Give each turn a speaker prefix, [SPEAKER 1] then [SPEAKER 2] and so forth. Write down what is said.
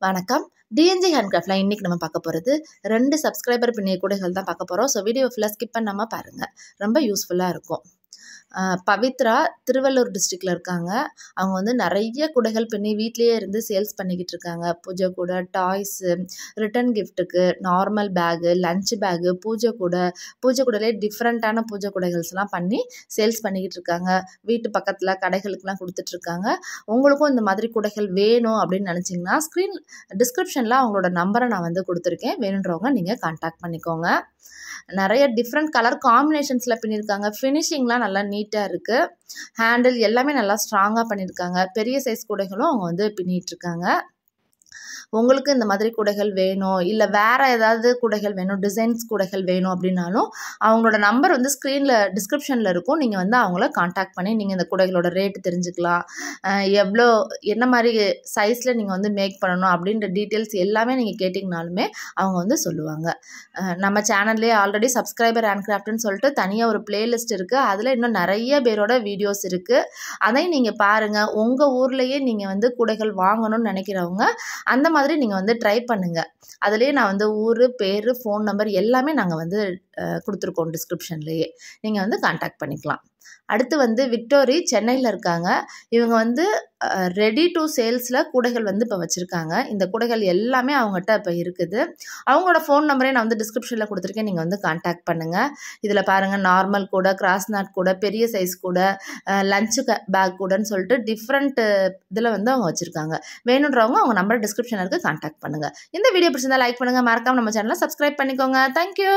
[SPEAKER 1] வணக்கம். டிஎன்ஜி ஹேண்ட்கிராஃப்ட்ல இன்னைக்கு நம்ம பார்க்க போகிறது 2 சப்ஸ்கிரைபர் பின்னிய கூடைகள் தான் பார்க்க போகிறோம். ஸோ வீடியோ ஃபுல்லாக ஸ்கிப் பண்ணாமல் பாருங்கள், ரொம்ப யூஸ்ஃபுல்லாக இருக்கும். பவித்ரா திருவள்ளூர் டிஸ்ட்ரிக்டில் இருக்காங்க. அவங்க வந்து நிறைய கூடைகள் பின்னி வீட்லேயே இருந்து சேல்ஸ் பண்ணிக்கிட்டு இருக்காங்க. பூஜை கூடை, டாய்ஸு, ரிட்டன் கிஃப்ட்டுக்கு, normal bag, lunch bag, puja கூடையிலே டிஃப்ரெண்ட்டான பூஜை கூடைகள்ஸ்லாம் பண்ணி சேல்ஸ் பண்ணிக்கிட்டு இருக்காங்க. வீட்டு பக்கத்தில் கடைகளுக்கெலாம் கொடுத்துட்ருக்காங்க. உங்களுக்கும் இந்த மாதிரி கூடைகள் வேணும் அப்படின்னு நினச்சிங்கன்னா டிஸ்கிரிப்ஷனில் அவங்களோட நம்பரை நான் வந்து கொடுத்துருக்கேன். வேணுன்றவங்க நீங்கள் கான்டாக்ட் பண்ணிக்கோங்க. நிறைய டிஃப்ரெண்ட் கலர் காம்பினேஷன்ஸில் பின்னியிருக்காங்க. ஃபினிஷிங்லாம் நல்லா நீட்டாக இருக்குது. ஹேண்டில் எல்லாமே நல்லா ஸ்ட்ராங்காக பண்ணியிருக்காங்க. பெரிய சைஸ் கூடைகளும் அவங்க வந்து பின்னிகிட்ருக்காங்க. உங்களுக்கு இந்த மாதிரி கூடைகள் வேணும், இல்லை வேறு ஏதாவது கூடைகள் வேணும், டிசைன்ஸ் கூடைகள் வேணும் அப்படின்னாலும் அவங்களோட நம்பர் வந்து டிஸ்கிரிப்ஷனில் இருக்கும். நீங்கள் வந்து அவங்கள கான்டாக்ட் பண்ணி நீங்கள் இந்த கூடைகளோட ரேட்டு தெரிஞ்சுக்கலாம். என்ன மாதிரி சைஸில் நீங்கள் வந்து மேக் பண்ணணும் அப்படின்ற டீட்டெயில்ஸ் எல்லாமே நீங்கள் கேட்டிங்கனாலுமே அவங்க வந்து சொல்லுவாங்க. நம்ம சேனல்லேயே ஆல்ரெடி சப்ஸ்கிரைபர் ஹேண்ட்கிராஃப்ட்னு சொல்லிட்டு தனியாக ஒரு பிளேலிஸ்ட் இருக்குது. அதில் இன்னும் நிறைய பேரோட வீடியோஸ் இருக்குது. அதையும் நீங்கள் பாருங்கள். உங்கள் ஊர்லேயே நீங்கள் வந்து கூடைகள் வாங்கணும்னு நினைக்கிறவங்க அந்த மாதிரி நீங்கள் வந்து ட்ரை பண்ணுங்கள். அதுலேயே நான் வந்து ஊர், பேர், ஃபோன் நம்பர் எல்லாமே நாங்கள் வந்து கொடுத்துருக்கோம் டிஸ்கிரிப்ஷன்லேயே. நீங்கள் வந்து கான்டாக்ட் பண்ணிக்கலாம். அடுத்து வந்து விக்டோரி சென்னையில் இருக்காங்க. இவங்க வந்து ரெடி டு சேல்ஸில் கூடைகள் வந்து இப்போ வச்சுருக்காங்க. இந்த கூடைகள் எல்லாமே அவங்ககிட்ட இப்போ இருக்குது. அவங்களோட ஃபோன் நம்பரே நான் வந்து டிஸ்கிரிப்ஷனில் கொடுத்துருக்கேன். நீங்கள் வந்து கான்டாக்ட் பண்ணுங்கள். இதில் பாருங்கள், நார்மல் கூடை, கிராஸ் நாட் கூடை, பெரிய சைஸ் கூடை, லஞ்சு பேக் கூடைன்னு சொல்லிட்டு டிஃப்ரெண்ட் இதில் வந்து அவங்க வச்சுருக்காங்க. வேணுன்றவங்க அவங்க நம்பர் டிஸ்கிரிப்ஷனில் இருக்குது, கான்டாக்ட் பண்ணுங்கள். இந்த வீடியோ பிடிச்சிருந்தா லைக் பண்ணுங்கள். மறக்காமல் நம்ம சேனலை சப்ஸ்கிரைப் பண்ணிக்கோங்க. தேங்க்யூ.